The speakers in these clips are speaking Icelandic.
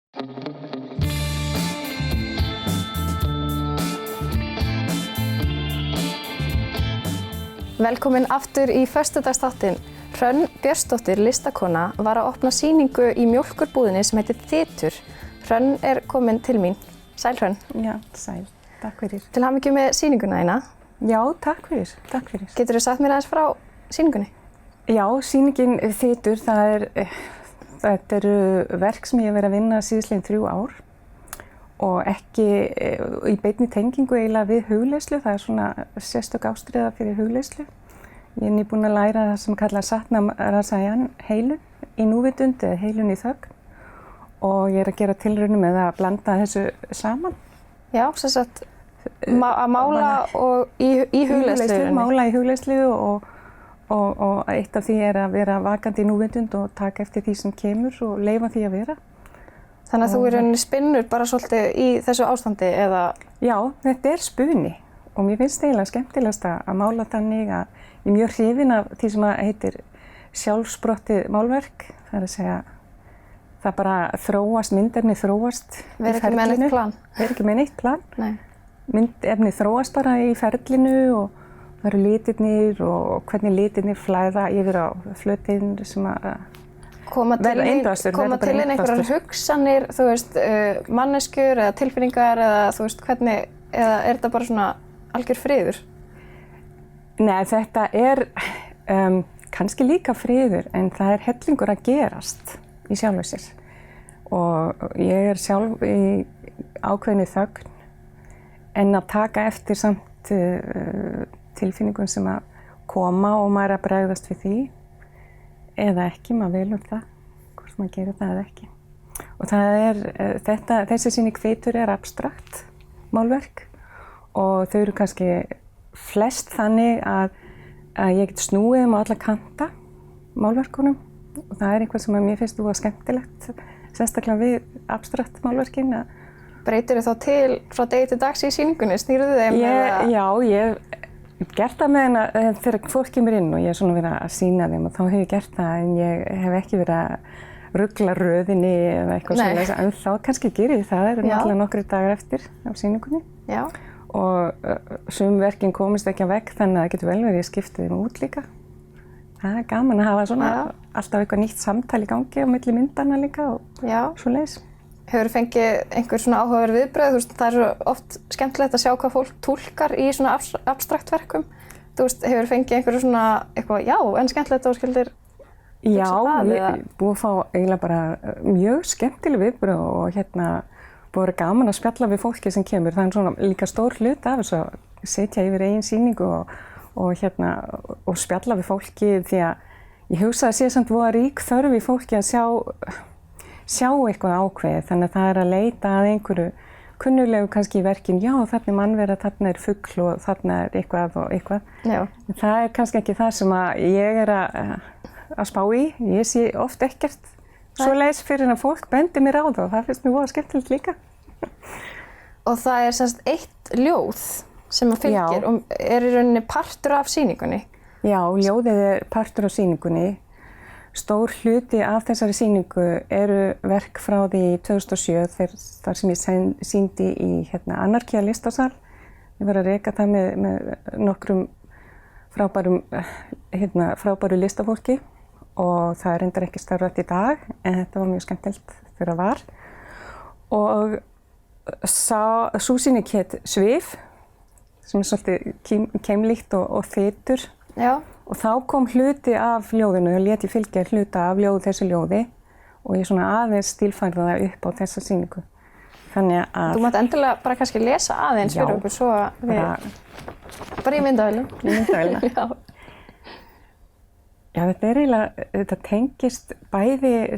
Velkomin aftur í föstudagsþáttinn. Hrönn Björnsdóttir, listakona, var að opna sýningu í mjólkurbúðinni sem heitir Þytur. Hrönn er komin til mín. Sæl Hrönn. Já, sæl. Takk fyrir. Til hamingju með sýninguna þína. Já, takk fyrir. Takk fyrir. Geturðu sagt mér aðeins frá sýningunni? Já, sýningin Þytur, þetta eru verk sem ég hef verið að vinna síðastliðin 3 ár og ekki í beinni tengingu eiginlega við hugleiðslu. Það er svona sérstök ástríða fyrir hugleiðslu. Ég er nýbúin að læra það sem kallar Satnam Rasayan heilun í núvitund eða heilun í þögn og ég er að gera tilraunir með að blanda þessu saman. Já, sem sagt að mála og í hugleiðslu. Mála í hugleiðslu og eitt af því er að vera vakandi í núvitund og taka eftir því sem kemur og leyfa því að vera. Þannig að þú í rauninni spinnur bara svolítið í þessu ástandi eða? Já, þetta er spuni og mér finnst eiginlega skemmtilegast að mála þannig að ég er mjög hrifin af því sem heitir sjálfsprottið málverk. Það er að segja, það bara þróast, myndefni þróast í ferlinu. Verð ekki með neitt plan. Verð ekki með neitt plan. Nei. Myndefni þróast bara í ferlinu og það eru litirnir og hvernig litirnir flæða yfir á flötinn sem að koma til einhverjar hugsanir, þú veist, manneskjur eða tilfinningar eða þú veist hvernig, eða er þetta bara svona algjör friður? Nei, þetta er kannski líka friður en það er hellingur að gerast í sjálfu sér og ég er sjálf í ákveðinni þögn en að taka eftir samt tilfinningum sem að koma og maður er að bregðast við því eða ekki, maður velur það, hvort maður gerir það eða ekki. Og það er, þessi sýning Þytur er abstrakt málverk og þau eru kannski flest þannig að ég get snúið á alla kanta málverkunum og það er eitthvað sem mér finnst skemmtilegt, sérstaklega við abstrakt málverkin. Breytirðu þá til frá degi til dags í sýningunni, snýrðu þeim eða? Já, ég hef gert það með hennar þegar fólk kemur inn og ég er svona verið að sýna þeim og þá hef ég gert það en ég hef ekki verið að rugla röðinni eða eitthvað svona en þá kannski gerir ég það, það eru náttúrulega nokkrir dagar eftir á sýningunni. Já. Og sum verkin komist ekki að vegg þannig að það getur vel verið að ég skipti þeim út líka. Það er gaman að hafa svona alltaf eitthvað nýtt samtal í gangi á milli myndana líka og svoleiðis. Hefurðu fengið einhver svona áhugaverð viðbrögð? Þú veist, það er svo oft skemmtilegt að sjá hvað fólk túlkar í svona abstrakt verkum. Þú veist, hefurðu fengið einhverju svona eitthvað, já, en skemmtilegt að þú skildir hugsa það? Já, ég er búin að fá eiginlega bara mjög skemmtileg viðbrögð og búin að vera gaman að spjalla við fólki sem kemur. Það er svona líka stór hluti af þessu að setja yfir eigin sýningu og spjalla við fólki því að ég hugsa að sé samt voða rík þörf í fólki að sjá eitthvað ákveðið, þannig að það er að leita að einhverju kunnulegu kannski í verkin, já þarna er mannvera, þarna er fugl og þarna er eitthvað og eitthvað. Já. En það er kannski ekki það sem að ég er að spá í, ég sé oft ekkert svoleiðis fyrir að fólk bendi mér á það og það finnst mér voða skemmtilegt líka. Og það er semst eitt ljóð sem að fylgir og er í rauninni partur af sýningunni? Já, ljóðið er partur af sýningunni. Stór hluti af þessari sýningu eru verk frá því 2007 þar sem ég sýndi í Anarkía listasal. Ég var að reka það með nokkrum frábæru listafólki og það er reyndar ekki starfrætt í dag en þetta var mjög skemmtilegt þegar það var. Og sú sýning hét Svif sem er svolítið keimlíkt og Þytur. Já. Og þá kom hluti af ljóðinu, ég lét ég fylgja hluta af þessu ljóði og ég svona aðeins stílfærði það upp á þessa sýningu. Þannig að... Þú mátt endilega bara kannski lesa aðeins fyrir okkur svo að við... Bara í myndavélum. Í myndavélum. Já, þetta tengist bæði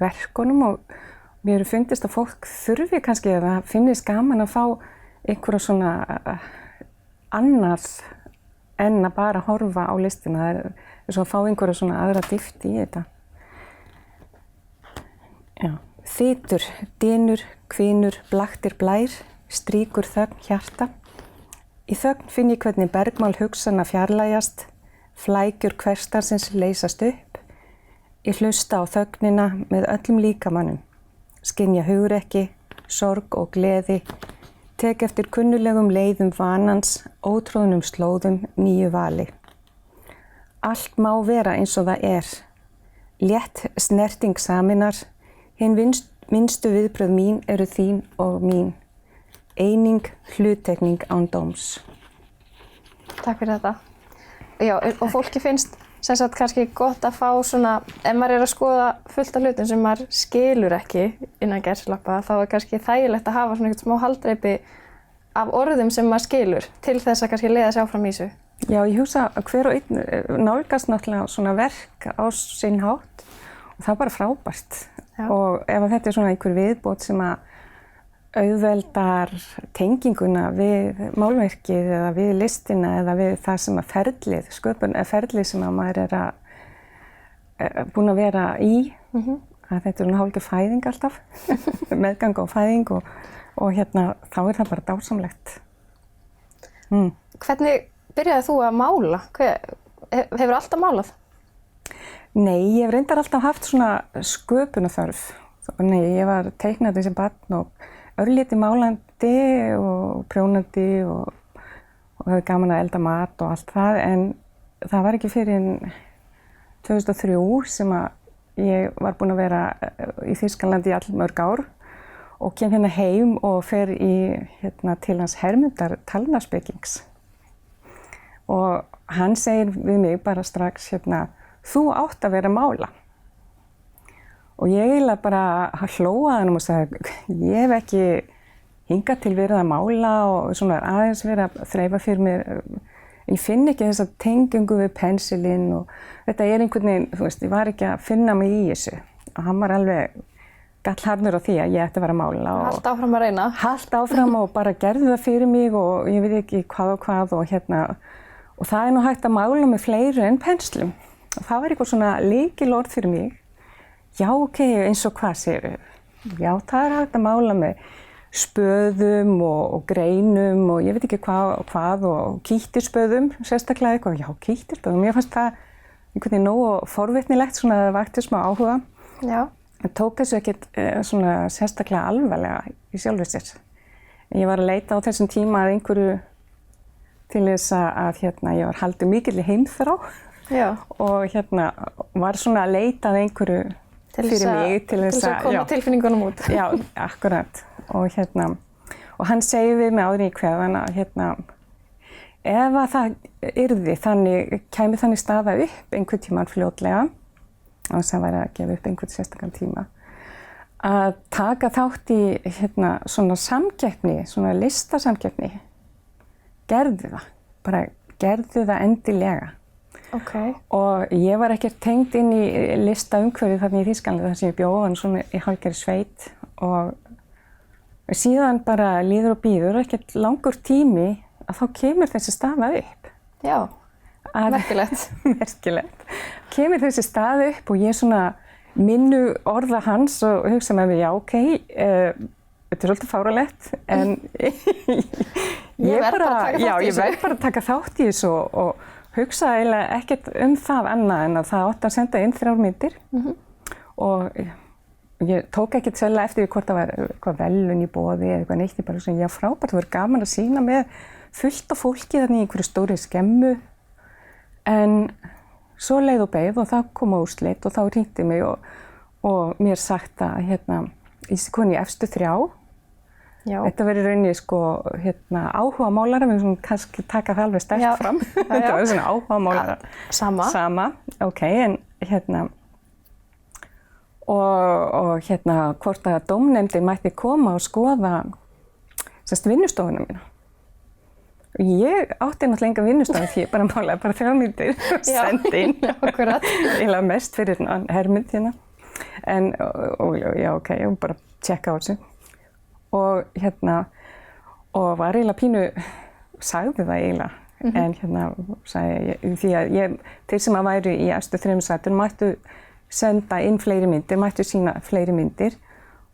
verkunum og mér hefur fundist að fólk þurfi kannski að það finnist gaman að fá einhverja svona annað en að bara horfa á listina. Það er svo að fá einhverja svona aðra dýpt í þetta. Já. Þytur, dynur, hvinur, blaktir blær, strýkur þögn hjarta. Í þögn finn ég hvernig bergmál hugsana fjarlægjast, flækjur hversdagsins leysast upp. Ég hlusta á þögnina með öllum líkamannum. skynja hugrekki, sorg og gleði, tek eftir kunnulegum leiðum vanans, ótróðnum slóðum, nýju vali. Allt má vera eins og það er. Létt snerting saminar, hinn minnstu viðbrögð mín eru þín og mín. Eining, hluttekning án dóms. Takk fyrir þetta. Já, og fólki finnst sem sagt kannski gott að fá svona, ef maður að skoða fullt af hlutum sem maður skilur ekki innan gæsalappa, þá kannski þægilegt að hafa svona eitthvað smá haldreipi af orðum sem maður skilur til þess að kannski leiða sig áfram í þessu. Já, ég hugsa að hver og einn nálgast náttúrulega svona verk á sinn hátt og það er bara frábært. Já. Og ef þetta svona einhver viðbót sem að auðveldar tenginguna við málverkið eða við listina eða við það sem að ferlið, ferlið sem að maður búin að vera í, að þetta er hálfgerð fæðing alltaf, meðgang og fæðing og þá er það bara dásamlegt. Hvernig byrjaði þú að mála? Hefur alltaf málað? Nei, ég hef reyndar alltaf haft svona sköpunarþörf. Nei, ég var teiknandi sem barn og örlítið málandi og prjónandi og hafði gaman að elda mat og allt það, en það var ekki fyrir 2003 sem að ég var búin að vera í Þýskalandi í allmörg ár og kem hérna heim og fer til hans Hermundar talnaspekings. Og hann segir við mig bara strax þú átt að vera að mála. Og ég eiginlega bara hlóa að hann og sagði, ég hef ekki hingað til verið að mála og svona aðeins verið að þreifa fyrir mér. Ég finn ekki þessa tengingu við pensilinn og þetta er einhvern veginn, þú veist, ég var ekki að finna mig í þessu. Og hann var alveg gallharður á því að ég ætti að vera að mála. Haltu áfram að reyna. Haltu áfram og bara gerðu það fyrir mig og ég veit ekki hvað og það er nú hægt að mála með fleiru en penslum. Og það var eitthvað svona lykilorð fyrir mig. Já, ok, eins og hvað segirðu? Já, það er hægt að mála með spöðum og greinum og ég veit ekki hvað og kýttirspöðum, sérstaklega eitthvað. Já, kýttirspöðum. Mér fannst það einhvern veginn nógu forvitnilegt, svona það vakti smá áhuga. Já. Ég tók þessu ekkert svona sérstaklega alvarlega í sjálfu sér. Ég var að leita á þessum tíma að einhverju til þess að ég var haldið mikilli heimþrá. Já. Og var svona að leita að einhverju fyrir mig til þess að koma tilfinningunum út. Já, akkurat. Og hann segir við mig áður í kveðan að ef að það yrði kæmi þannig staða upp einhvern tímann fljótlega, og þess að væri að gefa upp einhvern sérstakann tíma, að taka þátt í svona samkeppni, svona listasamkeppni, gerðu það. Bara gerðu það endilega. Okay. Og ég var ekkert tengd inn í listaumhverfið þarna í Þýskalandi þar sem ég bjó, en svona í hálfgerðri sveit og síðan bara líður og býður ekkert langur tími að þá kemur þessi staða upp. Já, merkilegt. Merkilegt. Kemur þessi staða upp og ég svona minnu orða hans og hugsa með mig, já, ok, þetta er svolítið fáránlegt, en ég verð bara að taka þátt í þessu og hugsa eiginlega ekkert það annað en að það átti að senda inn 3 myndir og ég tók ekkert sérlega eftir hvort það var eitthvað velun í boði eða eitthvað neitt, bara svona, já frábært, það var gaman að sýna með fullt af fólki þarna í einhverju stóri skemmu, en svo leið og beið og það kom úrslit og þá hringdi mig og mér sagt að ég sé komin í efstu 3. Já. Þetta verið rauninni áhugamálara, við svona kannski taka það alveg sterkt fram. Þetta var svona áhugamálara. Sama, ok, en og hvort að dómnefndin mætti koma og skoða vinnustofuna mína. Ég átti náttúrulega enga vinnustofu því ég bara málaði bara 3 myndir og sendi inn. Akkurat. Eiginlega mest fyrir Hermund En, já, ok, ég bara tjekka á þessu. Og var eiginlega pínu, sagði það eiginlega, en sagði því að þeir sem að væru í efstu 3 sætum mættu senda inn fleiri myndir, mættu sýna fleiri myndir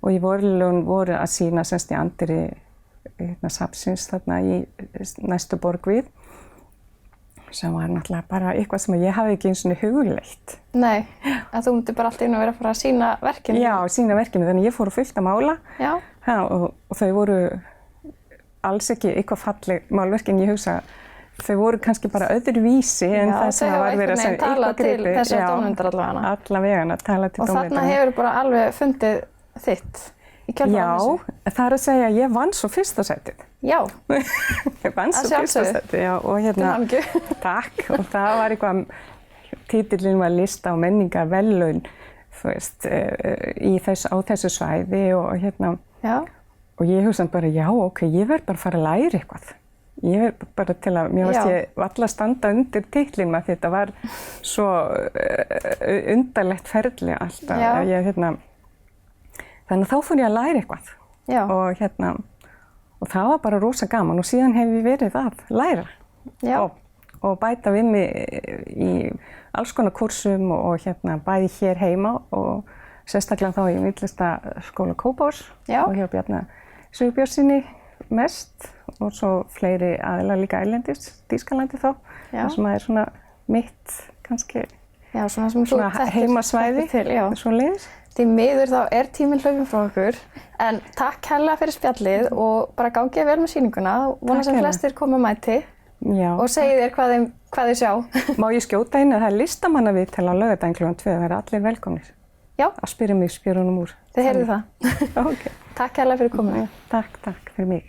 og í voru að sýna semst í andri safnsins þarna í næstu borg við. sem var náttúrulega bara eitthvað sem ég hafði ekki eins og hugleitt. Nei, að þú myndir bara alltaf inn að vera að fara að sína verkinu. Já, sína verkinu, þannig ég fór á fullt að mála og þau voru alls ekki eitthvað falleg málverk en ég hugsa þau voru kannski bara öðruvísi en það sem var verið að segja. Já, þau hafa einhvern veginn talað til þessar dómnefndar allavega. Allavega tala til dómnefndar. Og þarna hefur bara alveg fundið þitt í kjölfarið þessu. Já, það er að segja að ég vann svo fyrsta sætið. Já. Ég vann svo fyrsta sætið, já, og hérna, takk, og það var eitthvað, títillinn var lista og menningar velun, þú veist, á þessu svæði og hérna, og ég hugsaði bara, já, ok, ég verð bara að fara að læra eitthvað. Ég verð bara til að, mér varst ég varla að standa undir titlinum að þetta var svo undarlegt ferli alltaf, ég, hérna, þannig að þá fór ég að læra eitthvað og hérna, og það var bara rosa gaman og síðan hef ég verið að læra og bæta við mig í alls konar kursum og hérna bæði hér heima og sérstaklega þá í Myndlistaskóla Kópavogs og hjá Bjarna Sigurbjörnssyni mest og svo fleiri aðilar líka erlendis, Þýskalandi þá, það sem er svona mitt kannski svona heimasvæði, svo leiðis. Því miður þá er tíminn hlaupinn frá okkur, en takk hérlega fyrir spjallið og bara gangið vel með sýninguna, vona sem flestir koma mæti og segi þér hvað þið sjá. Má ég skjóta inn að það er listamannaviðtal á laugardaginn kl. 2, það eru allir velkomnir. Já. Að spyrja mig spjörunum úr. Þið heyrðu það. Okay. Takk hérlega fyrir komuna. Takk fyrir mig.